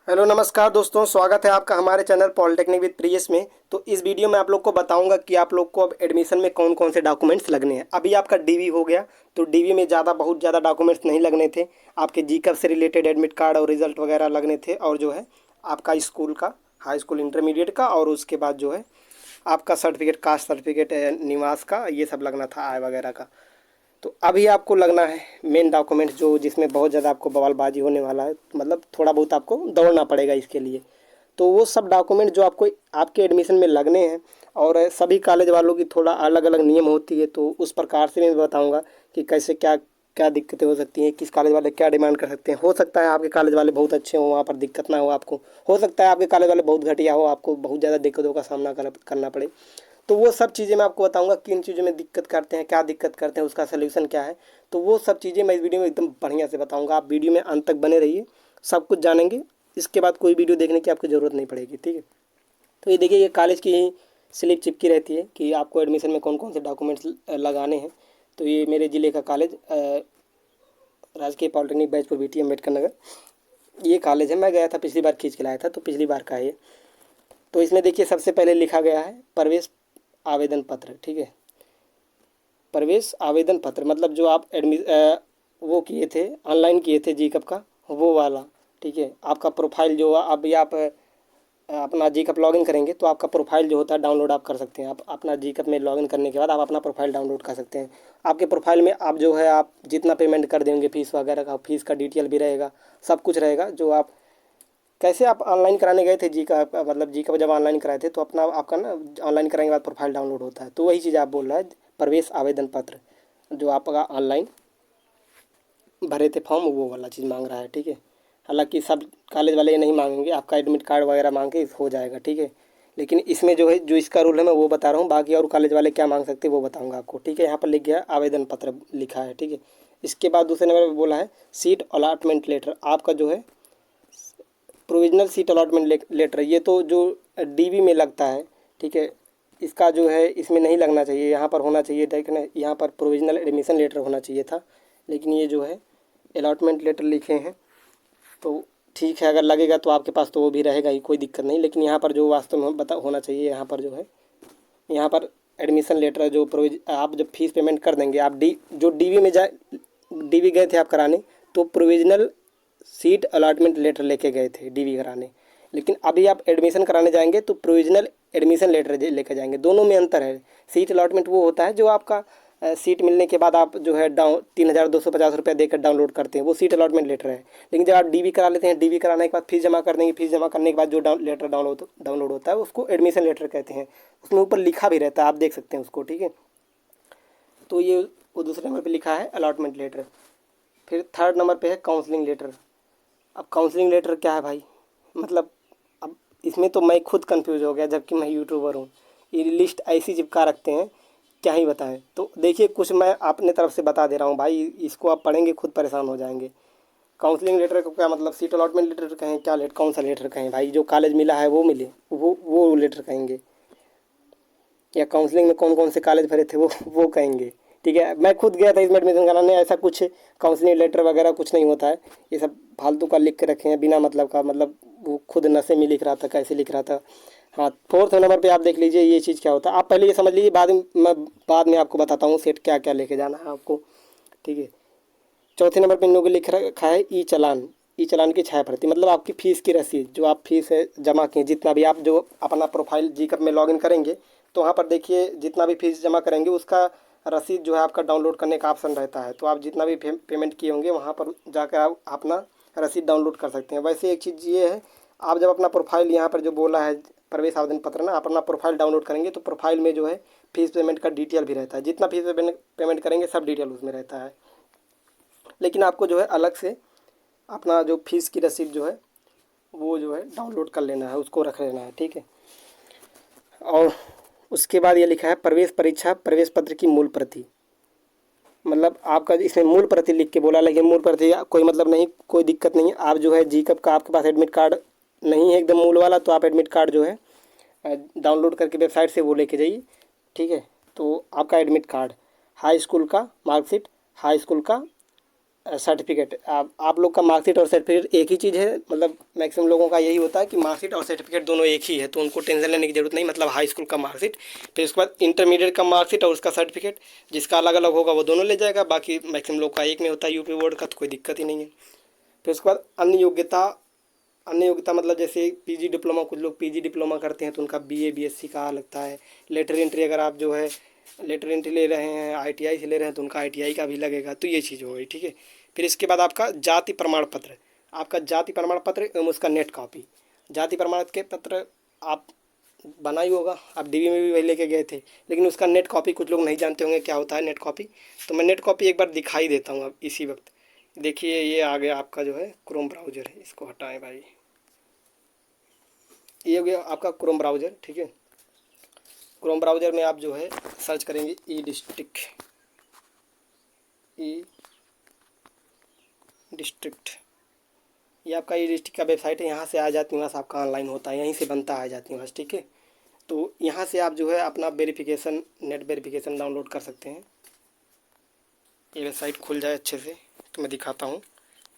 Hello नमस्कार दोस्तों, स्वागत है आपका हमारे चैनल पॉलिटेक्निक विद प्रियस में। तो इस वीडियो में आप लोग को बताऊंगा कि आप लोग को अब एडमिशन में कौन कौन से डॉक्यूमेंट्स लगने हैं। अभी आपका डीवी हो गया, तो डीवी में बहुत ज़्यादा डॉक्यूमेंट्स नहीं लगने थे। आपके जीकअप से रिलेटेड एडमिट कार्ड और रिजल्ट वगैरह लगने थे, और जो है आपका स्कूल का, हाई स्कूल इंटरमीडिएट का, और उसके बाद जो है आपका सर्टिफिकेट, कास्ट सर्टिफिकेट, निवास का, ये सब लगना था, आय वगैरह का। तो अभी आपको लगना है मेन डॉक्यूमेंट, जो जिसमें बहुत ज़्यादा आपको बवालबाजी होने वाला है, मतलब थोड़ा बहुत आपको दौड़ना पड़ेगा इसके लिए। तो वो सब डॉक्यूमेंट जो आपको आपके एडमिशन में लगने हैं, और सभी कॉलेज वालों की थोड़ा अलग अलग नियम होती है, तो उस प्रकार से मैं बताऊंगा कि कैसे क्या क्या दिक्कतें हो सकती हैं, किस कॉलेज वाले क्या डिमांड कर सकते हैं। हो सकता है आपके कॉलेज वाले बहुत अच्छे हों, वहाँ पर दिक्कत ना हो आपको। हो सकता है आपके कॉलेज वाले बहुत घटिया हो, आपको बहुत ज़्यादा दिक्कतों का सामना करना पड़े। तो वो सब चीज़ें मैं आपको बताऊंगा, किन चीज़ों में दिक्कत करते हैं, क्या दिक्कत करते हैं, उसका सलूशन क्या है। तो वो सब चीज़ें मैं इस वीडियो में एकदम बढ़िया से बताऊंगा। आप वीडियो में अंत तक बने रहिए, सब कुछ जानेंगे। इसके बाद कोई वीडियो देखने की आपको ज़रूरत नहीं पड़ेगी, ठीक है। तो ये देखिए, ये कॉलेज की ही स्लिप चिपकी रहती है कि आपको एडमिशन में कौन कौन से डॉक्यूमेंट्स लगाने हैं। तो ये मेरे ज़िले का कॉलेज, राजकीय पॉलिटेक्निक बैजपुर बीटी अम्बेडकर नगर, ये कॉलेज है। मैं गया था पिछली बार, खींच के लाया था, तो पिछली बार का है ये। तो इसमें देखिए, सबसे पहले लिखा गया है प्रवेश आवेदन पत्र, ठीक है। प्रवेश आवेदन पत्र मतलब जो आप वो किए थे, ऑनलाइन किए थे जीकअप का, वो वाला, ठीक है। आपका प्रोफाइल जो अभी आप अपना जीकअप लॉगिन करेंगे, तो आपका प्रोफाइल जो होता है डाउनलोड आप कर सकते हैं। आप अपना जीकअप में लॉगिन करने के बाद आप अपना प्रोफाइल डाउनलोड कर सकते हैं। आपके प्रोफाइल में आप जो है, आप जितना पेमेंट कर देंगे फीस वगैरह का, फीस का डिटेल भी रहेगा, सब कुछ रहेगा। जो आप कैसे आप ऑनलाइन कराने गए थे जी का, मतलब जी का जब ऑनलाइन कराए थे, तो अपना आपका ना ऑनलाइन कराने के बाद प्रोफाइल डाउनलोड होता है। तो वही चीज़ आप बोल रहा है, प्रवेश आवेदन पत्र जो आपका ऑनलाइन भरे थे फॉर्म, वो वाला चीज़ मांग रहा है, ठीक है। हालांकि सब कॉलेज वाले ये नहीं मांगेंगे, आपका एडमिट कार्ड वगैरह मांग के हो जाएगा, ठीक है। लेकिन इसमें जो है, जो इसका रूल है, मैं वो बता रहा हूँ। बाकी और कॉलेज वाले क्या मांग सकते हैं वो बताऊँगा आपको, ठीक है। यहाँ पर लिख गया आवेदन पत्र लिखा है, ठीक है। इसके बाद दूसरे नंबर पर बोला है सीट अलॉटमेंट लेटर। आपका जो है प्रोविजनल सीट अलॉटमेंट लेटर, ये तो जो डीवी में लगता है, ठीक है। इसका जो है, इसमें नहीं लगना चाहिए, यहाँ पर होना चाहिए, देखना यहाँ पर प्रोविजनल एडमिशन लेटर होना चाहिए था। लेकिन ये जो है अलॉटमेंट लेटर लिखे हैं, तो ठीक है, अगर लगेगा तो आपके पास तो वो भी रहेगा ही, कोई दिक्कत नहीं। लेकिन यहाँ पर जो वास्तव में बता होना चाहिए, यहाँ पर जो है, यहाँ पर एडमिशन लेटर जो आप जब फीस पेमेंट कर देंगे, आप जो डीवी में डीवी गए थे आप कराने, तो प्रोविजनल सीट अलॉटमेंट लेटर लेके गए थे डीवी कराने। लेकिन अभी आप एडमिशन कराने जाएंगे तो प्रोविजनल एडमिशन लेटर लेके जाएंगे। दोनों में अंतर है। सीट अलॉटमेंट वो होता है जो आपका सीट मिलने के बाद आप जो है 3,250 रुपये देकर डाउनलोड करते हैं, वो सीट अलॉटमेंट लेटर है। लेकिन जब आप डीवी करा लेते हैं, डीवी कराने के बाद फीस जमा कर देंगे, फीस जमा करने के बाद जो लेटर डाउनलोड होता है, उसको एडमिशन लेटर कहते हैं। उसमें ऊपर लिखा भी रहता है, आप देख सकते हैं उसको, ठीक है। तो ये वो दूसरे नंबर पे लिखा है अलॉटमेंट लेटर। फिर थर्ड नंबर पे है काउंसलिंग लेटर। अब काउंसलिंग लेटर क्या है भाई, मतलब अब इसमें तो मैं खुद कंफ्यूज हो गया, जबकि मैं यूट्यूबर हूँ। ये लिस्ट ऐसी चिपका रखते हैं, क्या ही बताएं। तो देखिए, कुछ मैं अपने तरफ से बता दे रहा हूँ भाई, इसको आप पढ़ेंगे खुद परेशान हो जाएंगे। काउंसलिंग लेटर को क्या मतलब, सीट अलॉटमेंट लेटर कहें, क्या लेटर, कौन सा लेटर कहें भाई, जो कॉलेज मिला है वो मिले, वो लेटर कहेंगे, या काउंसलिंग में कौन कौन से कॉलेज भरे थे वो कहेंगे, ठीक है। मैं खुद गया था इसमें एडमिशन कराने, ऐसा कुछ काउंसलिंग लेटर वगैरह कुछ नहीं होता है। ये सब फालतू का लिख के रखे हैं बिना मतलब का, मतलब वो खुद नशे में लिख रहा था, कैसे लिख रहा था। हाँ, फोर्थ नंबर पे आप देख लीजिए ये चीज़ क्या होता है। आप पहले ये समझ लीजिए, बाद में आपको बताता हूँ सेट क्या क्या लेके जाना है आपको, ठीक है। चौथे नंबर पे इन लोगों को लिख रखा है ई चालान। ई चालान की 6 प्रति, मतलब आपकी फ़ीस की रसीद, जो आप फीस है जमा किए, जितना भी आप जो अपना प्रोफाइल जीकअप में लॉगिन करेंगे, तो वहाँ पर देखिए जितना भी फीस जमा करेंगे उसका रसीद जो है आपका डाउनलोड करने का ऑप्शन रहता है। तो आप जितना भी पेमेंट किए होंगे, वहाँ पर जाकर आप अपना रसीद डाउनलोड कर सकते हैं। वैसे एक चीज़ ये है, आप जब अपना प्रोफाइल यहाँ पर जो बोला है प्रवेश आवेदन पत्र ना, अपना प्रोफाइल डाउनलोड करेंगे, तो प्रोफाइल में जो है फीस पेमेंट का डिटेल भी रहता है। जितना फीस पेमेंट करेंगे सब डिटेल उसमें रहता है। लेकिन आपको जो है अलग से अपना जो फीस की रसीद जो है, वो जो है डाउनलोड कर लेना है, उसको रख लेना है, ठीक है। और उसके बाद ये लिखा है प्रवेश परीक्षा प्रवेश पत्र की मूल प्रति। मतलब आपका इसमें मूल प्रति लिख के बोला, लेकिन मूल प्रति कोई मतलब नहीं, कोई दिक्कत नहीं है। आप जो है जीकअप का आपके पास एडमिट कार्ड नहीं है एकदम मूल वाला, तो आप एडमिट कार्ड जो है डाउनलोड करके वेबसाइट से वो लेके जाइए, ठीक है। तो आपका एडमिट कार्ड, हाई स्कूल का मार्कशीट, हाई स्कूल का सर्टिफिकेट, आप लोग का मार्कशीट और सर्टिफिकेट एक ही चीज़ है, मतलब मैक्सिमम लोगों का यही होता है कि मार्कशीट और सर्टिफिकेट दोनों एक ही है, तो उनको टेंशन लेने की जरूरत नहीं। मतलब हाई स्कूल का मार्कशीट, फिर उसके बाद इंटरमीडिएट का मार्कशीट और उसका सर्टिफिकेट, जिसका अलग अलग होगा वो दोनों ले जाएगा। बाकी मैक्सिमम लोग का एक में होता है यूपी बोर्ड का, तो कोई दिक्कत ही नहीं है। फिर उसके बाद अन्य योग्यता मतलब जैसे पीजी डिप्लोमा, कुछ लोग पीजी डिप्लोमा करते हैं तो उनका बीए बीएससी का लगता है। लेटर एंट्री, अगर आप जो है लेटर एंट्री ले रहे हैं आईटीआई से ले रहे हैं तो उनका आईटीआई का भी लगेगा। तो ये चीज़ हो गई, ठीक है। फिर इसके बाद आपका जाति प्रमाण पत्र, आपका जाति प्रमाण पत्र एवं उसका नेट कॉपी। जाति प्रमाण के पत्र आप बना ही होगा, आप डीवी में भी वही लेके गए थे, लेकिन उसका नेट कॉपी कुछ लोग नहीं जानते होंगे क्या होता है नेट कॉपी। तो मैं नेट कॉपी एक बार दिखाई देता हूँ अब इसी वक्त। देखिए ये आ गया आपका जो है क्रोम ब्राउज़र है, इसको हटाएं भाई। ये हो गया आपका क्रोम ब्राउज़र, ठीक है। क्रोम ब्राउज़र में आप जो है सर्च करेंगे ई डिस्ट्रिक्ट, ये आपका ई डिस्ट्रिक्ट का वेबसाइट है। यहाँ से आ जाती निवास आपका ऑनलाइन होता है, यहीं से बनता है आ जाती निवास, ठीक है। तो यहाँ से आप जो है अपना वेरिफिकेशन, नेट वेरिफिकेशन डाउनलोड कर सकते हैं। ये वेबसाइट खुल जाए अच्छे से तो मैं दिखाता हूँ।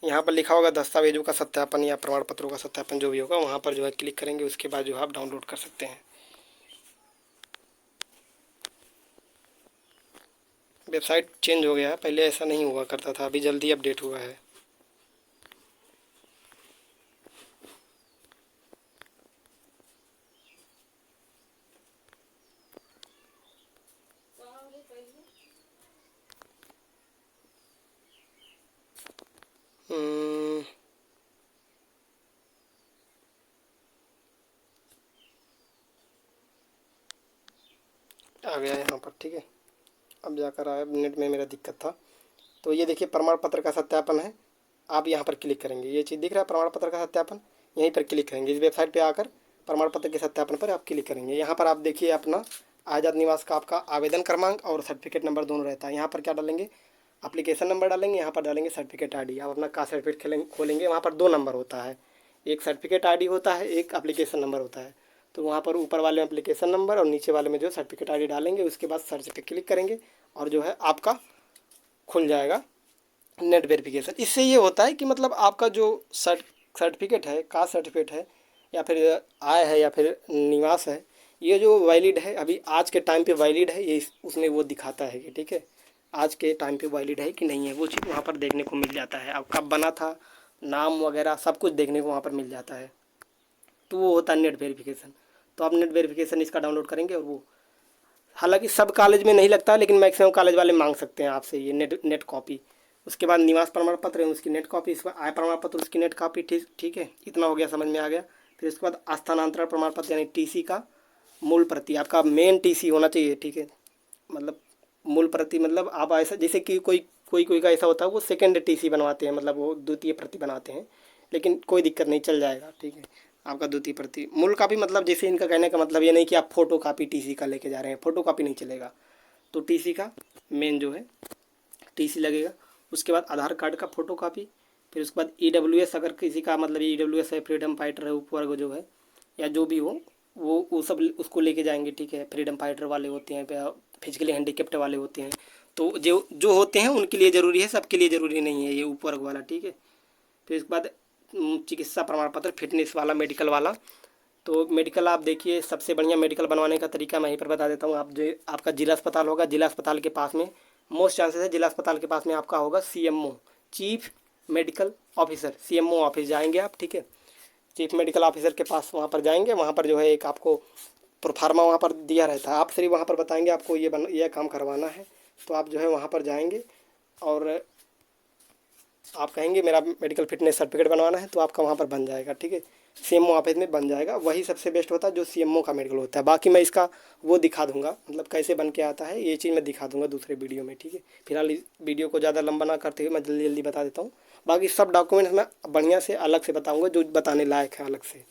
यहाँ पर लिखा होगा दस्तावेजों का सत्यापन या प्रमाण पत्रों का सत्यापन, जो भी होगा वहाँ पर जो है क्लिक करेंगे, उसके बाद जो है आप डाउनलोड कर सकते हैं। वेबसाइट चेंज हो गया है, पहले ऐसा नहीं हुआ करता था, अभी जल्दी अपडेट हुआ है। आ गया यहाँ पर, ठीक है। अब जाकर आया, नेट में मेरा दिक्कत था। तो ये देखिए प्रमाण पत्र का सत्यापन है, आप यहाँ पर क्लिक करेंगे, ये चीज़ दिख रहा है प्रमाण पत्र का सत्यापन, यहीं पर क्लिक करेंगे। इस वेबसाइट पे आकर प्रमाण पत्र के सत्यापन पर आप क्लिक करेंगे। यहाँ पर आप देखिए अपना आज़ाद निवास का आपका आवेदन क्रमांक और सर्टिफिकेट नंबर दोनों रहता है। यहाँ पर क्या डालेंगे, एप्लीकेशन नंबर डालेंगे, यहाँ पर डालेंगे सर्टिफिकेट आईडी। आप अपना कास्ट सर्टिफिकेट खोलेंगे, वहाँ पर 2 नंबर होता है, एक सर्टिफिकेट आईडी होता है, एक एप्लीकेशन नंबर होता है। तो वहाँ पर ऊपर वाले में एप्लीकेशन नंबर और नीचे वाले में जो सर्टिफिकेट आईडी डालेंगे, उसके बाद सर्च पे क्लिक करेंगे और जो है आपका खुल जाएगा नेट वेरिफिकेशन। इससे ये होता है कि मतलब आपका जो सर्टिफिकेट है, कास्ट सर्टिफिकेट है या फिर आय है या फिर निवास है, ये जो वैलिड है अभी आज के टाइम पे वैलिड है, ये उसमें वो दिखाता है कि ठीक है आज के टाइम पे वैलिड है कि नहीं है, वो चीज़ वहाँ पर देखने को मिल जाता है। अब कब बना था, नाम वगैरह सब कुछ देखने को वहाँ पर मिल जाता है। तो वो होता है नेट वेरिफिकेशन। तो आप नेट वेरिफिकेशन इसका डाउनलोड करेंगे और वो, हालांकि सब कॉलेज में नहीं लगता है, लेकिन मैक्सिमम कॉलेज वाले मांग सकते हैं आपसे ये नेट कॉपी। उसके बाद निवास प्रमाण पत्र है उसकी नेट कॉपी, इसका आय प्रमाण पत्र उसकी नेट कॉपी, ठीक ठीक है। इतना हो गया, समझ में आ गया। फिर उसके बाद स्थानांतरण प्रमाण पत्र यानी टीसी का मूल प्रति, आपका मेन टीसी होना चाहिए, ठीक है। मतलब मूल प्रति मतलब आप ऐसा, जैसे कि कोई का ऐसा होता है वो सेकेंड टीसी बनवाते हैं, मतलब वो द्वितीय प्रति बनाते हैं, लेकिन कोई दिक्कत नहीं, चल जाएगा, ठीक है। आपका द्वितीय प्रति मूल कापी, मतलब जैसे इनका कहने का मतलब ये नहीं कि आप फोटो कापी टीसी का लेके जा रहे हैं, फोटो कापी नहीं चलेगा। तो टीसी का मेन जो है टीसी लगेगा। उसके बाद आधार कार्ड का फोटो कापी। फिर उसके बाद ईडब्ल्यूएस, अगर किसी का मतलब ईडब्ल्यूएस है, फ्रीडम फाइटर है, उपवर्ग जो है या जो भी हो, वो सब उसको लेके जाएंगे, ठीक है। फ्रीडम फाइटर वाले होते हैं, फिजिकली हैंडीकेप्ट वाले होते हैं, तो जो जो होते हैं उनके लिए ज़रूरी है, सबके लिए ज़रूरी नहीं है ये उपवर्ग वाला, ठीक है। फिर इसके बाद चिकित्सा प्रमाण पत्र, फिटनेस वाला, मेडिकल वाला। तो मेडिकल आप देखिए, सबसे बढ़िया मेडिकल बनवाने का तरीका मैं यहीं पर बता देता हूँ। आप जो आपका जिला अस्पताल होगा, जिला अस्पताल के पास में मोस्ट चांसेस है, जिला अस्पताल के पास में आपका होगा CMO, chief medical officer, CMO office जाएंगे आप, ठीक है। चीफ मेडिकल ऑफिसर के पास वहाँ पर जाएंगे, वहाँ पर जो है एक आपको प्रोफार्मा वहाँ पर दिया रहता है, आप सिर्फ वहाँ पर बताएंगे आपको ये काम करवाना है, तो आप जो है वहाँ पर जाएंगे और आप कहेंगे मेरा मेडिकल फिटनेस सर्टिफिकेट बनवाना है, तो आपका वहाँ पर बन जाएगा, ठीक है। सीएमओ ऑफिस में बन जाएगा, वही सबसे बेस्ट होता है जो सीएमओ का मेडिकल होता है। बाकी मैं इसका वो दिखा दूंगा, मतलब कैसे बन के आता है ये चीज़ मैं दिखा दूंगा दूसरे वीडियो में, ठीक है। फिलहाल इस वीडियो को ज़्यादा लंबा ना करते हुए मैं जल्दी जल्दी बता देता हूँ। बाकी सब डॉक्यूमेंट्स मैं बढ़िया से अलग से बताऊँगा जो बताने लायक है अलग से।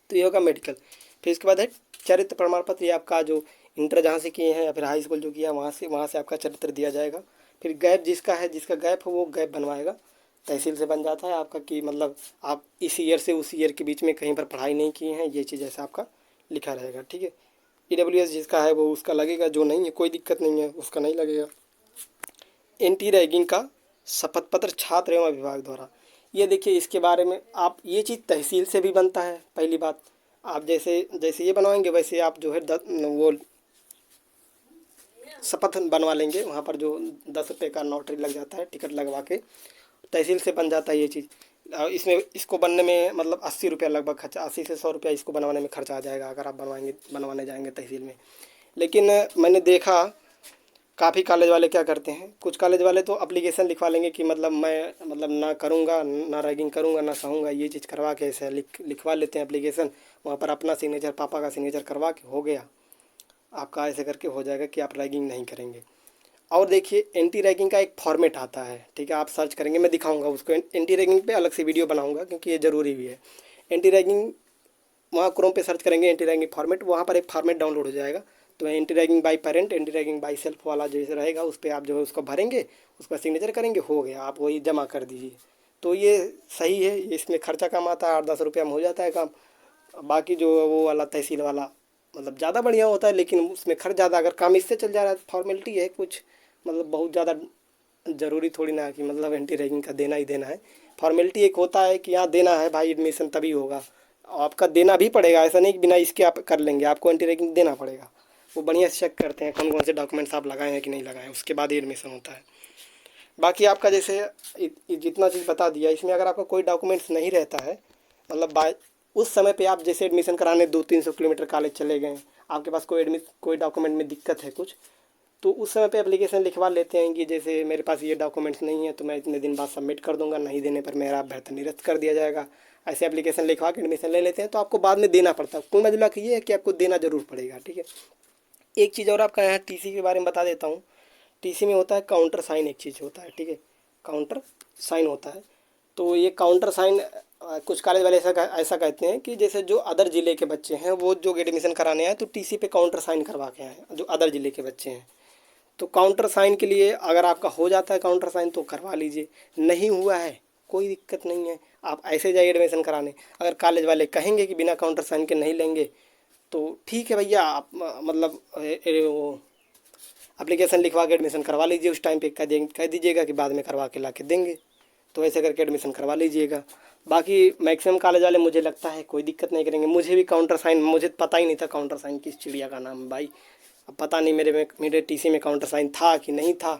तो ये होगा मेडिकल। फिर इसके बाद है चरित्र प्रमाण पत्र, ये आपका जो इंटर जहाँ से किए हैं या फिर हाई स्कूल जो किया वहाँ से आपका चरित्र दिया जाएगा। फिर गैप जिसका है, जिसका गैप है वो गैप बनवाएगा, तहसील से बन जाता है आपका, कि मतलब आप इस ईयर से उस ईयर के बीच में कहीं पर पढ़ाई नहीं की हैं, ये चीज़ ऐसा आपका लिखा रहेगा, ठीक है। ईडब्ल्यूएस जिसका है वो उसका लगेगा, जो नहीं है कोई दिक्कत नहीं है उसका नहीं लगेगा। एंटी रैगिंग का शपथ पत्र छात्र एवं अभिभावक द्वारा। ये देखिए, इसके बारे में आप ये चीज़ तहसील से भी बनता है। पहली बात, आप जैसे जैसे ये बनवाएंगे वैसे आप जो है वो शपथ बनवा लेंगे। वहाँ पर जो 10 रुपये का नोटरी लग जाता है, टिकट लगवा के तहसील से बन जाता है ये चीज़। इसमें इसको बनने में मतलब 80 रुपया लगभग खर्चा, 80 से 100 रुपया इसको बनवाने में खर्चा आ जाएगा अगर आप बनवाने जाएंगे तहसील में। लेकिन मैंने देखा काफ़ी कॉलेज वाले क्या करते हैं, कुछ कॉलेज वाले तो एप्लीकेशन लिखवा लेंगे कि मतलब मैं मतलब ना करूँगा, ना रैगिंग करूँगा, ना सहूँगा, ये चीज़ करवा के ऐसे लिखवा लेते हैं एप्लीकेशन। वहाँ पर अपना सिग्नेचर, पापा का सिग्नेचर करवा के हो गया आपका, ऐसे करके हो जाएगा कि आप रैगिंग नहीं करेंगे। और देखिए, एंटी रैगिंग का एक फॉर्मेट आता है, ठीक है, आप सर्च करेंगे, मैं दिखाऊंगा उसको। एंटी रैगिंग पे अलग से वीडियो बनाऊंगा क्योंकि ये ज़रूरी भी है। एंटी रैगिंग वहाँ क्रोम पे सर्च करेंगे एंटी रैगिंग फॉर्मेट, वहाँ पर एक फॉर्मेट डाउनलोड हो जाएगा। तो anti ragging by parent, anti ragging by self वाला जैसे रहेगा उस पर आप जो है उसको भरेंगे, उसका सिग्नेचर करेंगे, हो गया, आप वही जमा कर दीजिए। तो ये सही है, इसमें खर्चा कम आता है, 8-10 रुपया में हो जाता है काम। बाकी जो वो वाला तहसील वाला मतलब ज़्यादा बढ़िया होता है, लेकिन उसमें खर्च ज़्यादा। अगर काम इससे चल जा रहा है, फॉर्मेलिटी है कुछ, मतलब बहुत ज़्यादा ज़रूरी थोड़ी ना है कि मतलब एंटी रैगिंग का देना ही देना है। फॉर्मेलिटी एक होता है कि यहाँ देना है भाई एडमिशन तभी होगा, आपका देना भी पड़ेगा। ऐसा नहीं कि बिना इसके आप कर लेंगे, आपको एंटी रैगिंग देना पड़ेगा। वो बढ़िया से चेक करते हैं कौन कौन से डॉक्यूमेंट्स आप लगाए हैं कि नहीं लगाए हैं, उसके बाद ही एडमिशन होता है। बाकी आपका जैसे जितना चीज़ बता दिया, इसमें अगर आपका कोई डॉक्यूमेंट्स नहीं रहता है, मतलब बाय उस समय पे आप जैसे एडमिशन कराने 200-300 किलोमीटर कॉलेज चले गए, आपके पास कोई डॉक्यूमेंट में दिक्कत है कुछ, तो उस समय पे एप्लीकेशन लिखवा लेते हैं कि जैसे मेरे पास ये डॉक्यूमेंट्स नहीं है तो मैं इतने दिन बाद सबमिट कर दूंगा, नहीं देने पर मेरा अभ्यर्थन निरस्त कर दिया जाएगा। ऐसे एप्लीकेशन लिखवा के एडमिशन ले लेते हैं, तो आपको बाद में देना पड़ता है। कुल मिला के ये है कि आपको देना जरूर पड़ेगा, ठीक है। एक चीज़ और आपका यहाँ टीसी के बारे में बता देता हूँ। टीसी में होता है काउंटर साइन, एक चीज़ होता है, ठीक है, काउंटर साइन होता है। तो ये काउंटर साइन कुछ कॉलेज वाले ऐसा कहते हैं कि जैसे जो अदर ज़िले के बच्चे हैं वो जो एडमिशन कराने आए तो टीसी पे काउंटर साइन करवा के आए, जो अदर ज़िले के बच्चे हैं। तो काउंटर साइन के लिए अगर आपका हो जाता है काउंटर साइन तो करवा लीजिए, नहीं हुआ है कोई दिक्कत नहीं है, आप ऐसे जाइए एडमिशन कराने। अगर कॉलेज वाले कहेंगे कि बिना काउंटर साइन के नहीं लेंगे तो ठीक है भैया, आप मतलब वो एप्लीकेशन लिखवा के एडमिशन करवा लीजिए। उस टाइम पे कह दीजिएगा कि बाद में करवा के ला के देंगे, तो ऐसे करके एडमिशन करवा लीजिएगा। बाकी मैक्सिमम कॉलेज वाले मुझे लगता है कोई दिक्कत नहीं करेंगे। मुझे भी काउंटर साइन, मुझे पता ही नहीं था काउंटर साइन किस चिड़िया का नाम है भाई। अब पता नहीं मेरे टीसी में काउंटर साइन था कि नहीं था,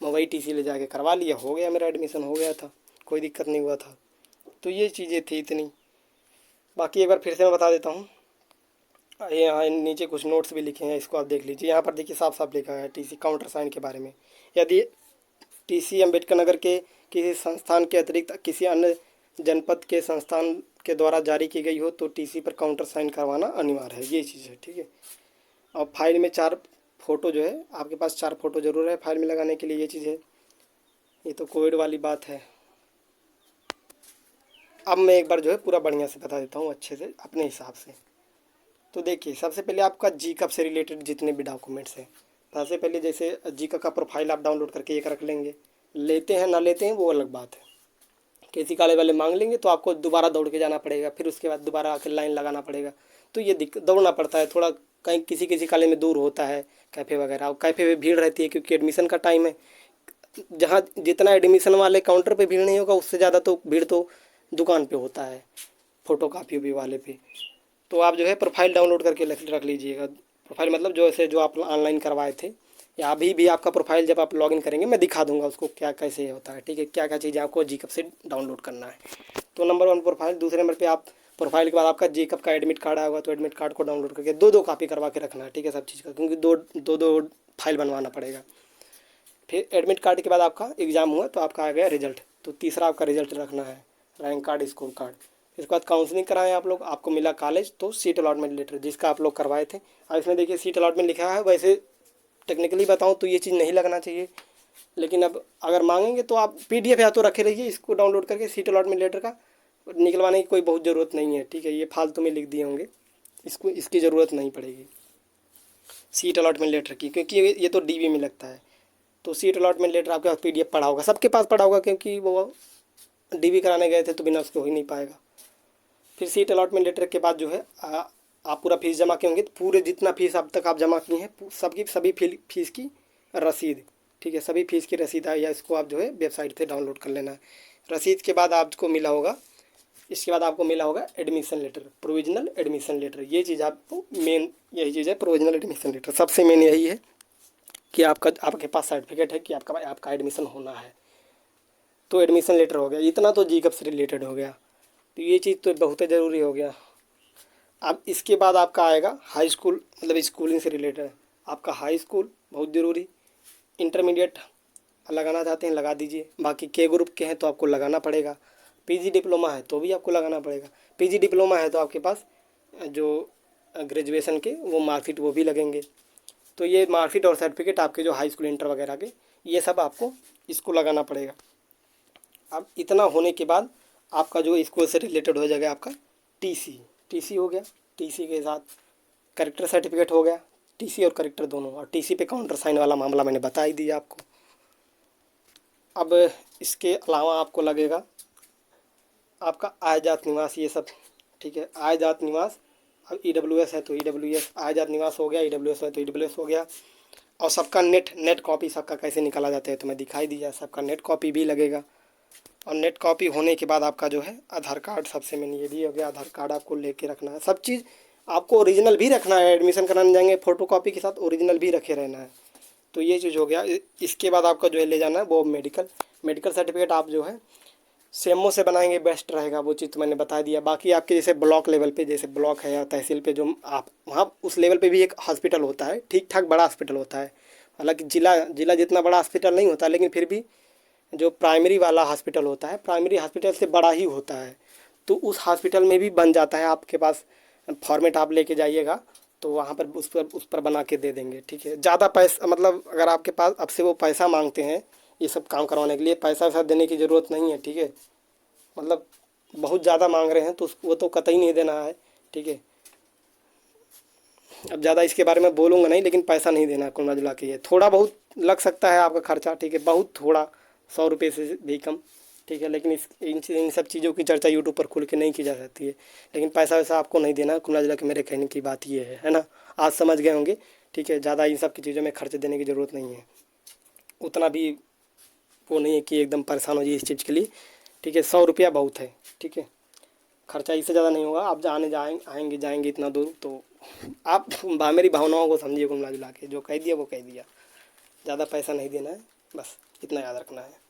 मैं वही टीसी ले जाके करवा लिया, हो गया, मेरा एडमिशन हो गया था, कोई दिक्कत नहीं हुआ था। तो ये चीज़ें थी इतनी। बाकी एक बार फिर से मैं बता देता हूँ, ये यहाँ नीचे कुछ नोट्स भी लिखे हैं, इसको आप देख लीजिए। यहाँ पर देखिए साफ साफ लिखा है टीसी काउंटर साइन के बारे में। यदि टीसी अम्बेडकर नगर के किसी संस्थान के अतिरिक्त किसी अन्य जनपद के संस्थान के द्वारा जारी की गई हो तो टीसी पर काउंटर साइन करवाना अनिवार्य है, ये चीज़ है, ठीक है। और फाइल में 4 फ़ोटो जो है आपके पास 4 फ़ोटो ज़रूर है फाइल में लगाने के लिए, ये चीज़ है। ये तो कोविड वाली बात है। अब मैं एक बार जो है पूरा बढ़िया से बता देता हूँ अच्छे से अपने हिसाब से। तो देखिए, सबसे पहले आपका जीकअप से रिलेटेड जितने भी डॉक्यूमेंट्स हैं, सबसे पहले जैसे जीकअप का प्रोफाइल आप डाउनलोड करके एक रख लेंगे। लेते हैं ना लेते हैं वो अलग बात है, किसी कॉलेज वाले मांग लेंगे तो आपको दोबारा दौड़ के जाना पड़ेगा, फिर उसके बाद दोबारा आकर लाइन लगाना पड़ेगा। तो ये दौड़ना पड़ता है थोड़ा, कहीं किसी किसी कॉलेज में दूर होता है कैफ़े वगैरह, और कैफ़े में भीड़ रहती है क्योंकि एडमिशन का टाइम है। जहाँ जितना एडमिशन वाले काउंटर पे भीड़ नहीं होगा, उससे ज़्यादा तो भीड़ तो दुकान पे होता है, फ़ोटो कापी भी वाले पे। तो आप जो है प्रोफाइल डाउनलोड करके रख लीजिएगा। प्रोफाइल मतलब जो आप ऑनलाइन करवाए थे, या अभी भी आपका प्रोफाइल जब आप लॉगिन करेंगे मैं दिखा दूंगा उसको क्या कैसे होता है, ठीक है, क्या क्या चीज़ें आपको जीकअप से डाउनलोड करना है। तो नंबर 1 प्रोफाइल। दूसरे नंबर पे आप प्रोफाइल के बाद आपका जीकअप का एडमिट कार्ड आया होगा तो एडमिट कार्ड को डाउनलोड करके 2-2 कॉपी करवा के रखना है, ठीक है, सब चीज़ का, क्योंकि दो फाइल बनवाना पड़ेगा। फिर एडमिट कार्ड के बाद आपका एग्ज़ाम हुआ तो आपका आ गया रिजल्ट, तो तीसरा आपका रिजल्ट रखना है, रैंक कार्ड, स्कोर कार्ड। इसके बाद काउंसलिंग कराएं आप लोग, आपको मिला कॉलेज तो सीट अलॉटमेंट लेटर जिसका आप लोग करवाए थे। अब इसमें देखिए सीट अलॉटमेंट लिखा है, वैसे टेक्निकली बताऊं तो ये चीज़ नहीं लगना चाहिए, लेकिन अब अगर मांगेंगे तो आप पीडीएफ या तो रखे रहिए, इसको डाउनलोड करके सीट अलॉटमेंट लेटर का निकलवाने की कोई बहुत ज़रूरत नहीं है, ठीक है, ये फालतू में लिख दिए होंगे, इसकी ज़रूरत नहीं पड़ेगी सीट अलॉटमेंट लेटर की, क्योंकि ये तो डीबी में लगता है। तो सीट अलॉटमेंट लेटर आपके पास पीडीएफ पड़ा होगा, सबके पास पड़ा होगा, क्योंकि वो डीबी कराने गए थे तो बिना उसके हो ही नहीं पाएगा। फिर सीट अलॉटमेंट लेटर के बाद जो है आप पूरा फीस जमा किए होंगे, तो पूरे जितना फीस अब तक आप जमा किए हैं सभी फीस की रसीद, ठीक है, सभी फीस की रसीद है, या इसको आप जो है वेबसाइट से डाउनलोड कर लेना है। रसीद के बाद आपको मिला होगा, इसके बाद आपको मिला होगा admission letter, provisional admission letter. ये चीज़ आपको मेन, यही चीज़ है प्रोविजनल एडमिशन लेटर। सबसे मेन यही है कि आपके पास सर्टिफिकेट है कि आपका एडमिशन होना है। तो एडमिशन लेटर हो गया, इतना तो जीकअप से रिलेटेड हो गया, तो ये चीज़ तो बहुत ही ज़रूरी हो गया। अब इसके बाद आपका आएगा हाई स्कूल, मतलब स्कूलिंग से रिलेटेड आपका हाई स्कूल बहुत ज़रूरी। इंटरमीडिएट लगाना चाहते हैं लगा दीजिए, बाकी के ग्रुप के हैं तो आपको लगाना पड़ेगा। पीजी डिप्लोमा है तो भी आपको लगाना पड़ेगा। पीजी डिप्लोमा है तो आपके पास जो ग्रेजुएशन के वो मार्कशीट वो भी लगेंगे। तो ये मार्कशीट और सर्टिफिकेट आपके जो हाई स्कूल इंटर वगैरह के, ये सब आपको इसको लगाना पड़ेगा। अब इतना होने के बाद आपका जो स्कूल से रिलेटेड हो जाएगा आपका टीसी हो गया। टीसी के साथ करेक्टर सर्टिफिकेट हो गया, टीसी और करेक्टर दोनों, और टीसी पे काउंटर साइन वाला मामला मैंने बता ही दिया आपको। अब इसके अलावा आपको लगेगा आपका आय जात निवास, ये सब ठीक है। आय जात निवास, अब EWS है तो EWS, आय जात निवास हो गया, EWS है तो EWS हो गया। और सबका नेट कॉपी सबका कैसे निकाला जाता है तो मैं दिखाई दिया, सबका नेट कॉपी भी लगेगा। और नेट कॉपी होने के बाद आपका जो है आधार कार्ड, सबसे मेन ये भी हो गया, आधार कार्ड आपको लेके रखना है। सब चीज़ आपको ओरिजिनल भी रखना है, एडमिशन कराने जाएंगे फ़ोटो कॉपी के साथ ओरिजिनल भी रखे रहना है। तो ये चीज़ हो गया। इसके बाद आपका जो है ले जाना है वो मेडिकल सर्टिफिकेट आप जो है सेमो से बनाएंगे बेस्ट रहेगा, वो चीज़ तो मैंने बता दिया। बाकी आपके जैसे ब्लॉक लेवल पे, जैसे ब्लॉक है या तहसील पे, जो आप वहाँ उस लेवल पे भी एक हॉस्पिटल होता है, ठीक ठाक बड़ा हॉस्पिटल होता है। हालांकि जिला जितना बड़ा हॉस्पिटल नहीं होता, लेकिन फिर भी जो प्राइमरी वाला हॉस्पिटल होता है, प्राइमरी हॉस्पिटल से बड़ा ही होता है। तो उस हॉस्पिटल में भी बन जाता है, आपके पास फॉर्मेट आप लेके जाइएगा तो वहाँ पर उस पर बना के दे देंगे, ठीक है। ज़्यादा पैसा, मतलब अगर आपके पास अब से वो पैसा मांगते हैं ये सब काम करवाने के लिए, पैसा वैसा देने की ज़रूरत नहीं है, ठीक है। मतलब बहुत ज़्यादा मांग रहे हैं तो वो तो कतई नहीं देना है, ठीक है। अब ज़्यादा इसके बारे में बोलूँगा नहीं, लेकिन पैसा नहीं देना कुल मिला के। ये थोड़ा बहुत लग सकता है आपका खर्चा, ठीक है, बहुत थोड़ा, 100 रुपये से भी कम, ठीक है। लेकिन इन सब चीज़ों की चर्चा यूट्यूब पर खुल के नहीं की जा सकती है। लेकिन पैसा वैसा आपको नहीं देना, कुल मिला के मेरे कहने की बात ये है ना। आज समझ गए होंगे, ठीक है। ज़्यादा इन सब की चीज़ों में खर्च देने की ज़रूरत नहीं है, उतना भी वो नहीं है कि एकदम परेशान हो जाइए इस चीज़ के लिए, ठीक है। 100 रुपया बहुत है, ठीक है, खर्चा इससे ज़्यादा नहीं होगा। आप आएंगे जाएंगे इतना दूर, तो आप मेरी भावनाओं को समझिए, कुल मिला के जो कह दिया वो कह दिया। ज़्यादा पैसा नहीं देना है, बस इतना याद रखना है।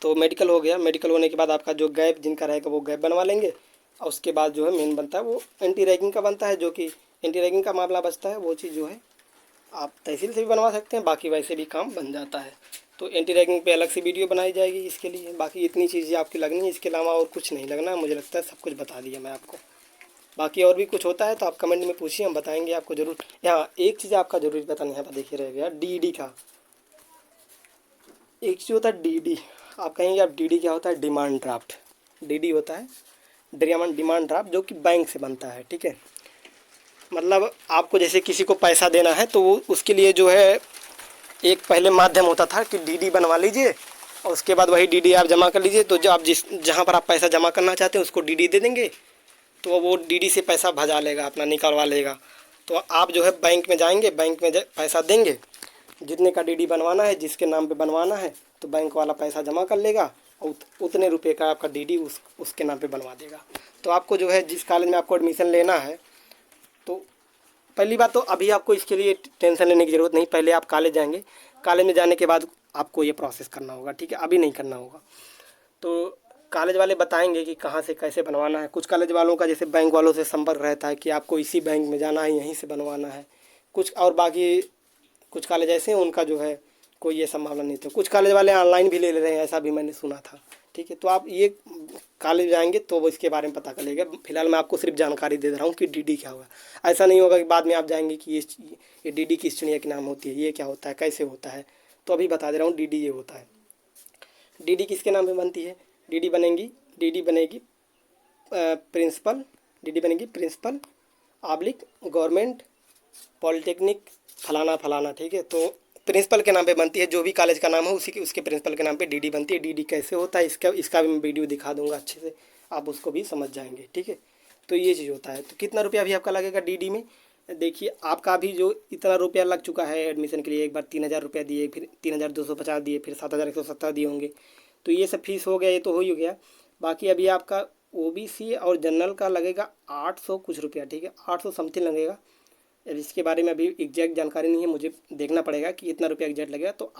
तो मेडिकल हो गया। मेडिकल होने के बाद आपका जो गैप जिनका रहेगा वो गैप बनवा लेंगे। और उसके बाद जो है मेन बनता है वो एंटी रैगिंग का बनता है, जो कि एंटी रैगिंग का मामला बचता है। वो चीज़ जो है आप तहसील से भी बनवा सकते हैं, बाकी वैसे भी काम बन जाता है। तो एंटी रैगिंग पे अलग से वीडियो बनाई जाएगी इसके लिए। बाकी इतनी चीज़ें आपकी लगनी है, इसके अलावा और कुछ नहीं लगना है। मुझे लगता है सब कुछ बता दिया मैं आपको। बाकी और भी कुछ होता है तो आप कमेंट में पूछिए, हम बताएंगे आपको ज़रूर। यहाँ एक चीज़ आपका ज़रूरी पता नहीं, यहाँ पर देखिए रह गया DD का। एक चीज़ होता है DD, आप कहेंगे आप DD क्या होता है? Demand draft. DD होता है डिमांड ड्राफ्ट, जो कि बैंक से बनता है, ठीक है। मतलब आपको जैसे किसी को पैसा देना है तो वो उसके लिए जो है एक पहले माध्यम होता था कि DD बनवा लीजिए, और उसके बाद वही DD आप जमा कर लीजिए। तो जो आप जहाँ पर आप पैसा जमा करना चाहते हैं उसको DD दे देंगे, तो वो DD से पैसा भजा लेगा, अपना निकलवा लेगा। तो आप जो है बैंक में जाएंगे, बैंक में पैसा देंगे, जितने का DD बनवाना है, जिसके नाम पे बनवाना है, तो बैंक वाला पैसा जमा कर लेगा और उतने रुपए का आपका DD उसके नाम पे बनवा देगा। तो आपको जो है जिस कॉलेज में आपको एडमिशन लेना है, तो पहली बात तो अभी आपको इसके लिए टेंशन लेने की ज़रूरत नहीं। पहले आप कॉलेज जाएंगे, कॉलेज में जाने के बाद आपको ये प्रोसेस करना होगा, ठीक है, अभी नहीं करना होगा। तो कॉलेज वाले बताएंगे कि कहाँ से कैसे बनवाना है। कुछ कॉलेज वालों का जैसे बैंक वालों से संपर्क रहता है कि आपको इसी बैंक में जाना है, यहीं से बनवाना है कुछ। और बाकी कुछ कॉलेज ऐसे हैं उनका जो है कोई ये संभावना नहीं। तो कुछ कॉलेज वाले ऑनलाइन भी ले रहे हैं, ऐसा भी मैंने सुना था, ठीक है। तो आप ये कॉलेज जाएंगे तो वो इसके बारे में पता कर लेंगे। फिलहाल मैं आपको सिर्फ जानकारी दे रहा हूँ कि DD क्या होगा। ऐसा नहीं होगा कि बाद में आप जाएंगे कि ये DD किस चिड़िया के नाम होती है, ये क्या होता है, कैसे होता है। तो अभी बता दे रहा हूँ, DD ये होता है। DD किसके नाम पे बनती है? DD बनेगी प्रिंसिपल, DD बनेगी प्रिंसिपल गवर्नमेंट पॉलिटेक्निक फलाना फलाना, ठीक है। तो प्रिंसिपल के नाम पे बनती है, जो भी कॉलेज का नाम हो उसके प्रिंसिपल के नाम पे DD बनती है। DD कैसे होता है इसका भी मैं वीडियो दिखा दूंगा अच्छे से, आप उसको भी समझ जाएंगे, ठीक है। तो ये चीज़ होता है। तो कितना रुपया भी आपका लगेगा DD में? देखिए आपका अभी जो इतना रुपया लग चुका है एडमिशन के लिए, एक बार 3,000 रुपया दिए, फिर 3,250 दिए, फिर 7,170 दिए होंगे, तो ये सब फीस हो गया, ये तो हो ही गया। बाकी अभी आपका ओबीसी और जनरल का लगेगा 800 कुछ रुपया, ठीक है, 800 समथिंग लगेगा। अब इसके बारे में अभी एग्जैक्ट जानकारी नहीं है, मुझे देखना पड़ेगा कि इतना रुपया एग्जैक्ट लगेगा। तो